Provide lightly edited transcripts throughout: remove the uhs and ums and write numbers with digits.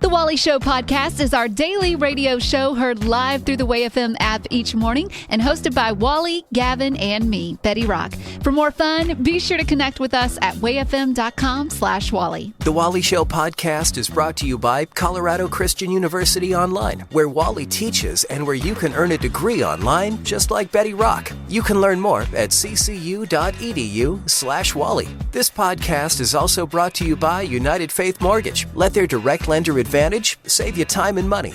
The Wally Show podcast is our daily radio show heard live through the WayFM app each morning and hosted by Wally, Gavin, and me, Betty Rock. For more fun, be sure to connect with us at wayfm.com/Wally. The Wally Show podcast is brought to you by Colorado Christian University Online, where Wally teaches and where you can earn a degree online just like Betty Rock. You can learn more at ccu.edu/Wally. This podcast is also brought to you by United Faith Mortgage. Let their direct lender advantage save you time and money.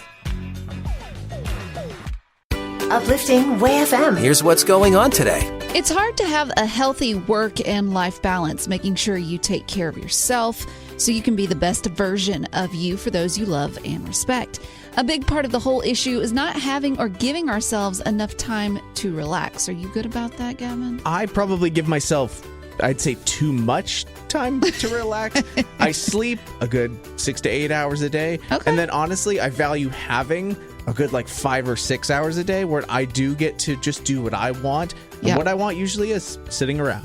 Uplifting WayFM. Here's what's going on today. It's hard to have a healthy work and life balance, making sure you take care of yourself so you can be the best version of you for those you love and respect. A big part of the whole issue is not having or giving ourselves enough time to relax. Are you good about that, Gavin? I probably give myself, I'd say, too much time to relax. I sleep a good 6 to 8 hours a day. Okay. And then honestly, I value having a good 5 or 6 hours a day where I do get to just do what I want. And what I want usually is sitting around.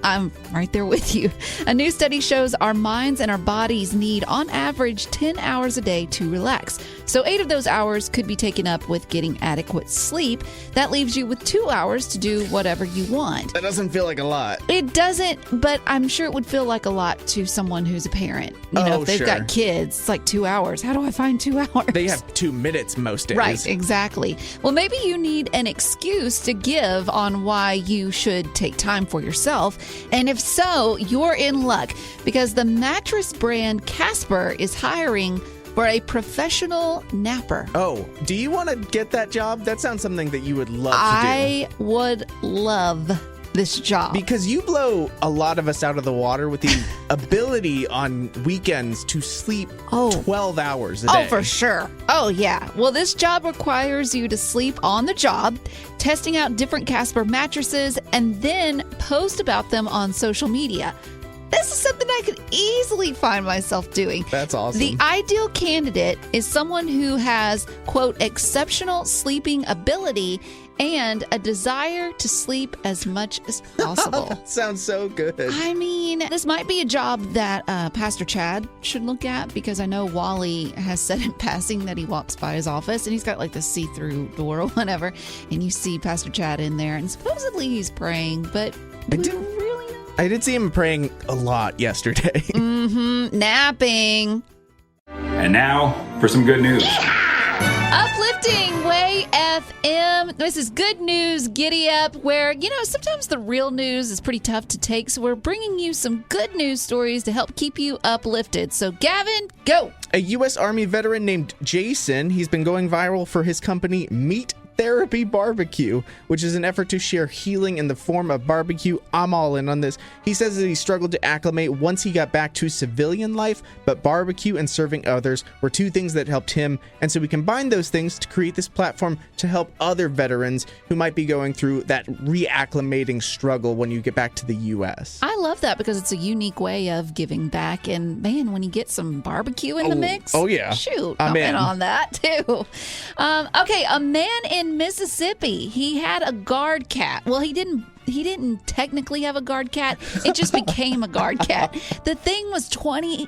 I'm right there with you. A new study shows our minds and our bodies need, on average, 10 hours a day to relax. So 8 of those hours could be taken up with getting adequate sleep. That leaves you with 2 hours to do whatever you want. That doesn't feel like a lot. It doesn't, but I'm sure it would feel like a lot to someone who's a parent. If they've got kids, it's like 2 hours. How do I find 2 hours? They have 2 minutes most days. Right, exactly. Well, maybe you need an excuse to give on why you should take time for yourself. And if so, you're in luck because the mattress brand Casper is hiring for a professional napper. Oh, do you want to get that job? That sounds something that you would love to do. I would love this job. Because you blow a lot of us out of the water with the ability on weekends to sleep 12 hours a day. Oh, for sure. Oh, yeah. Well, this job requires you to sleep on the job, testing out different Casper mattresses, and then post about them on social media. This is something I could easily find myself doing. That's awesome. The ideal candidate is someone who has, quote, exceptional sleeping ability and a desire to sleep as much as possible. That sounds so good. I mean, this might be a job that Pastor Chad should look at because I know Wally has said in passing that he walks by his office and he's got this see-through door or whatever, and you see Pastor Chad in there, and supposedly he's praying, but I did see him praying a lot yesterday. Napping. And now for some good news. Uplifting Way FM. This is good news, Giddy Up, where, sometimes the real news is pretty tough to take. So we're bringing you some good news stories to help keep you uplifted. So Gavin, go. A U.S. Army veteran named Jason, he's been going viral for his company Meat Therapy Barbecue, which is an effort to share healing in the form of barbecue. I'm all in on this. He says that he struggled to acclimate once he got back to civilian life, but barbecue and serving others were two things that helped him. And so we combined those things to create this platform to help other veterans who might be going through that reacclimating struggle when you get back to the U.S. I love that because it's a unique way of giving back. And man, when you get some barbecue in the mix, shoot, I'm in on that too. Okay, a man in Mississippi, he had a guard cat. Well, he didn't technically have a guard cat. It just became a guard cat. The thing was 20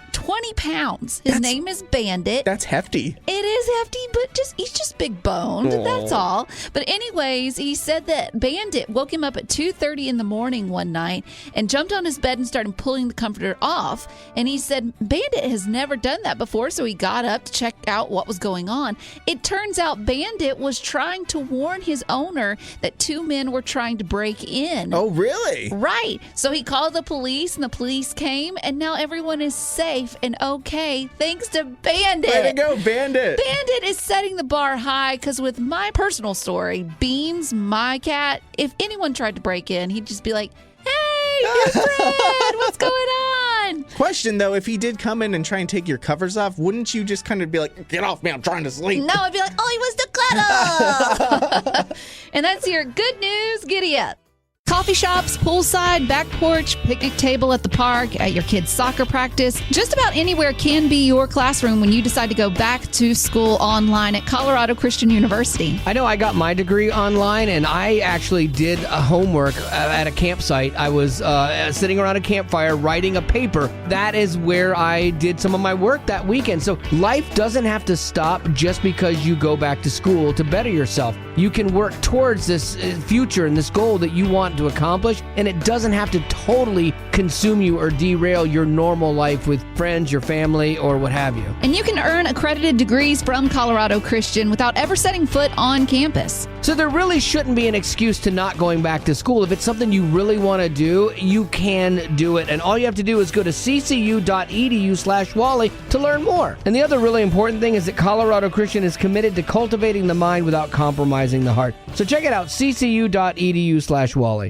pounds. His name is Bandit. That's hefty. It is hefty, but he's just big boned. That's all. But anyways, he said that Bandit woke him up at 2:30 in the morning one night and jumped on his bed and started pulling the comforter off. And he said Bandit has never done that before, so he got up to check out what was going on. It turns out Bandit was trying to warn his owner that 2 men were trying to break in. Oh, really? Right. So he called the police, and the police came, and now everyone is safe and okay thanks to Bandit. Way to go, Bandit. Bandit is setting the bar high because with my personal story, Beans, my cat, if anyone tried to break in, he'd just be like, hey, your friend, what's going on? Question, though, if he did come in and try and take your covers off, wouldn't you just kind of be like, get off me, I'm trying to sleep? No, I'd be like, oh, he was the cuddle. And that's your good news, Giddy Up. Coffee shops, poolside, back porch, picnic table at the park, at your kids' soccer practice. Just about anywhere can be your classroom when you decide to go back to school online at Colorado Christian University. I know I got my degree online, and I actually did a homework at a campsite. I was sitting around a campfire writing a paper. That is where I did some of my work that weekend. So life doesn't have to stop just because you go back to school to better yourself. You can work towards this future and this goal that you want to accomplish, and it doesn't have to totally consume you or derail your normal life with friends, your family, or what have you. And you can earn accredited degrees from Colorado Christian without ever setting foot on campus. So there really shouldn't be an excuse to not going back to school. If it's something you really want to do, you can do it. And all you have to do is go to ccu.edu/Wally to learn more. And the other really important thing is that Colorado Christian is committed to cultivating the mind without compromising the heart. So check it out, ccu.edu/Wally.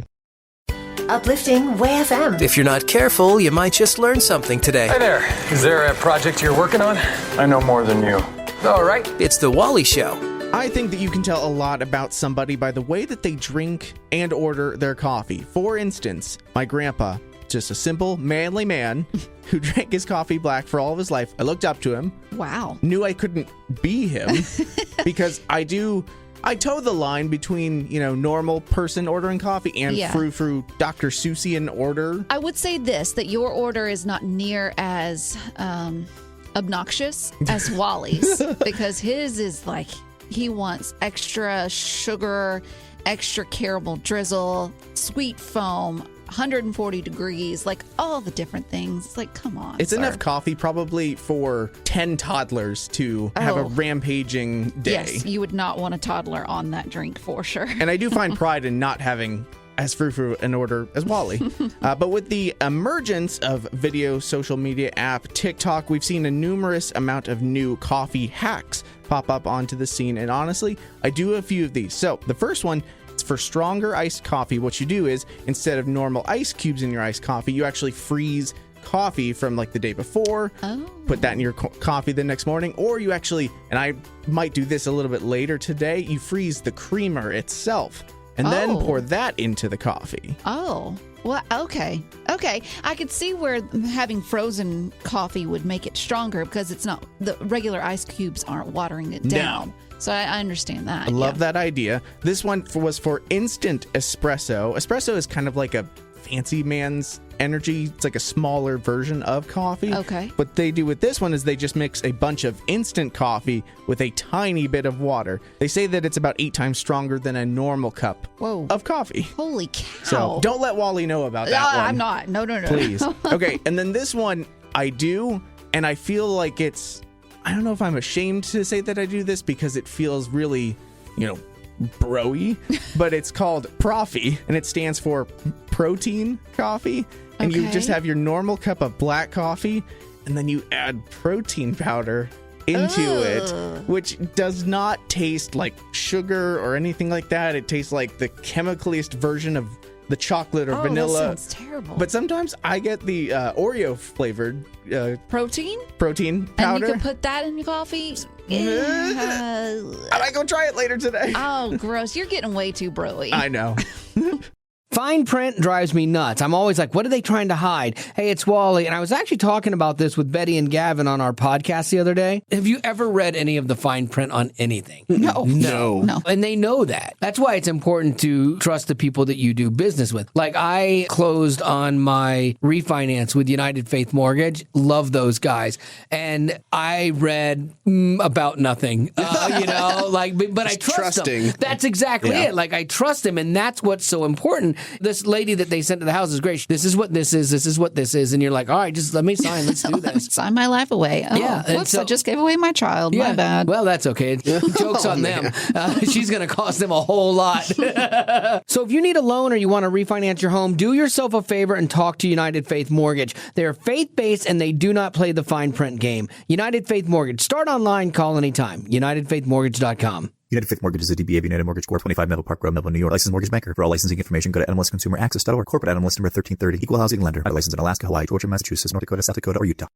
Uplifting Way FM. If you're not careful, you might just learn something today. Hey there. Is there a project you're working on? I know more than you. All right. It's The Wally Show. I think that you can tell a lot about somebody by the way that they drink and order their coffee. For instance, my grandpa, just a simple, manly man who drank his coffee black for all of his life. I looked up to him. Wow. Knew I couldn't be him because I toe the line between, normal person ordering coffee and frou-frou Dr. Seussian order. I would say this, that your order is not near as obnoxious as Wally's because his is like, he wants extra sugar, extra caramel drizzle, sweet foam, 140 degrees, like all the different things. It's like, come on. It's sir. enough coffee probably for 10 toddlers to have a rampaging day. Yes, you would not want a toddler on that drink for sure. And I do find pride in not having as frou-frou an order as Wally. But with the emergence of video social media app TikTok, we've seen a numerous amount of new coffee hacks pop up onto the scene. And honestly, I do a few of these. So the first one, it's for stronger iced coffee. What you do is instead of normal ice cubes in your iced coffee, you actually freeze coffee from like the day before, put that in your coffee the next morning, or you actually, and I might do this a little bit later today, you freeze the creamer itself and then pour that into the coffee. Oh, well, okay. I could see where having frozen coffee would make it stronger because it's not, the regular ice cubes aren't watering it down. So I understand that. I love that idea. This one was for instant espresso. Espresso is kind of like a fancy man's energy. It's like a smaller version of coffee. Okay. What they do with this one is they just mix a bunch of instant coffee with a tiny bit of water. They say that it's about 8 times stronger than a normal cup of coffee. Holy cow. So don't let Wally know about that one. I'm not. No. Please. Okay, and then this one I do, and I feel like it's, I don't know if I'm ashamed to say that I do this because it feels really, bro-y, but it's called Profi, and it stands for protein coffee. And you just have your normal cup of black coffee, and then you add protein powder into it, which does not taste like sugar or anything like that. It tastes like the chemicalist version of the chocolate or vanilla. That sounds terrible. But sometimes I get the Oreo flavored protein powder. And you can put that in your coffee? I might go try it later today. Oh, gross. You're getting way too bro-y. I know. Fine print drives me nuts. I'm always like, what are they trying to hide? Hey, it's Wally. And I was actually talking about this with Betty and Gavin on our podcast the other day. Have you ever read any of the fine print on anything? No. And they know that. That's why it's important to trust the people that you do business with. Like I closed on my refinance with United Faith Mortgage. Love those guys. And I read about nothing, but I trust them. That's exactly it. Like I trust them. And that's what's so important. This lady that they sent to the house is great. This is what this is. This is what this is. And you're like, all right, just let me sign. Let's do this. Sign my life away. Oh, yeah. Whoops, I just gave away my child. My bad. Well, that's okay. Joke's on them. She's going to cost them a whole lot. So if you need a loan or you want to refinance your home, do yourself a favor and talk to United Faith Mortgage. They're faith-based and they do not play the fine print game. United Faith Mortgage. Start online. Call anytime. UnitedFaithMortgage.com. United Faith Mortgage is a DBA of United Mortgage Corp. 25 Melville Park Road, Melville, New York. Licensed mortgage banker. For all licensing information, go to NMLSConsumerAccess.org. Corporate NMLS number 1330. Equal housing lender. Licensed in Alaska, Hawaii, Georgia, Massachusetts, North Dakota, South Dakota, or Utah.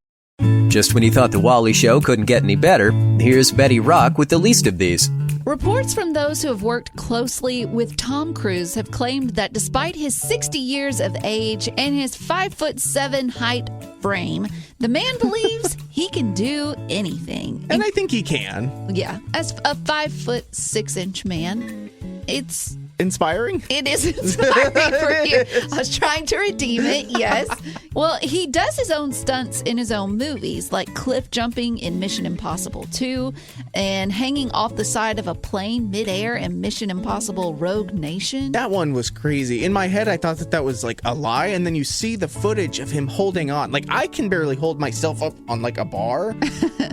Just when you thought The Wally Show couldn't get any better, here's Betty Rock with the least of these. Reports from those who have worked closely with Tom Cruise have claimed that despite his 60 years of age and his 5'7" height frame, the man believes he can do anything. And I think he can. Yeah, as a 5'6" man, it's inspiring? It is inspiring for you. I was trying to redeem it, yes. Well, he does his own stunts in his own movies, like cliff jumping in Mission Impossible 2 and hanging off the side of a plane midair in Mission Impossible Rogue Nation. That one was crazy. In my head, I thought that was like a lie, and then you see the footage of him holding on. Like, I can barely hold myself up on like a bar,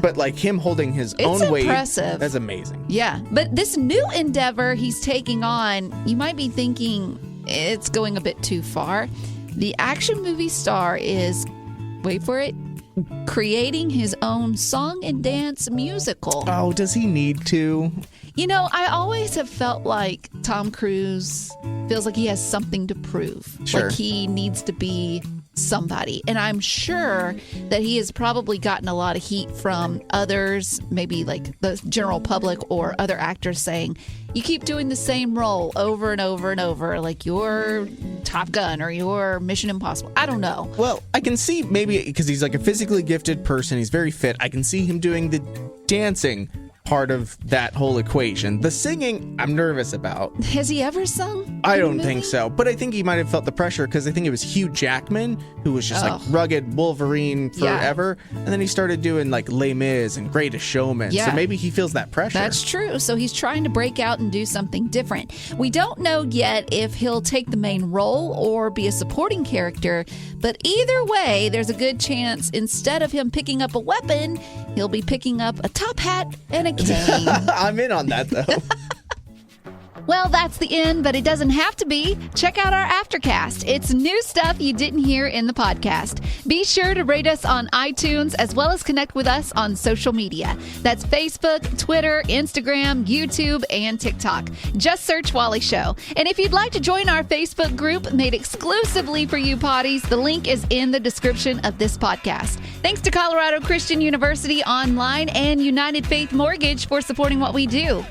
but like him holding his own weight. It's impressive. That's amazing. Yeah, but this new endeavor he's taking on, you might be thinking it's going a bit too far. The action movie star is, wait for it, creating his own song and dance musical. Oh, does he need to? You know, I always have felt like Tom Cruise feels like he has something to prove. Sure. Like he needs to be somebody. And I'm sure that he has probably gotten a lot of heat from others, maybe like the general public or other actors saying, you keep doing the same role over and over and over, like your Top Gun or your Mission Impossible. I don't know. Well, I can see maybe because he's like a physically gifted person. He's very fit. I can see him doing the dancing part of that whole equation. The singing, I'm nervous about. Has he ever sung? I don't think so, but I think he might have felt the pressure because I think it was Hugh Jackman who was just like rugged Wolverine forever, and then he started doing like Les Mis and Greatest Showman. So maybe he feels that pressure. That's true. So he's trying to break out and do something different. We don't know yet if he'll take the main role or be a supporting character, but either way, there's a good chance instead of him picking up a weapon, he'll be picking up a top hat and a cane. I'm in on that though. Well, that's the end, but it doesn't have to be. Check out our Aftercast. It's new stuff you didn't hear in the podcast. Be sure to rate us on iTunes as well as connect with us on social media. That's Facebook, Twitter, Instagram, YouTube, and TikTok. Just search Wally Show. And if you'd like to join our Facebook group made exclusively for you potties, the link is in the description of this podcast. Thanks to Colorado Christian University Online and United Faith Mortgage for supporting what we do.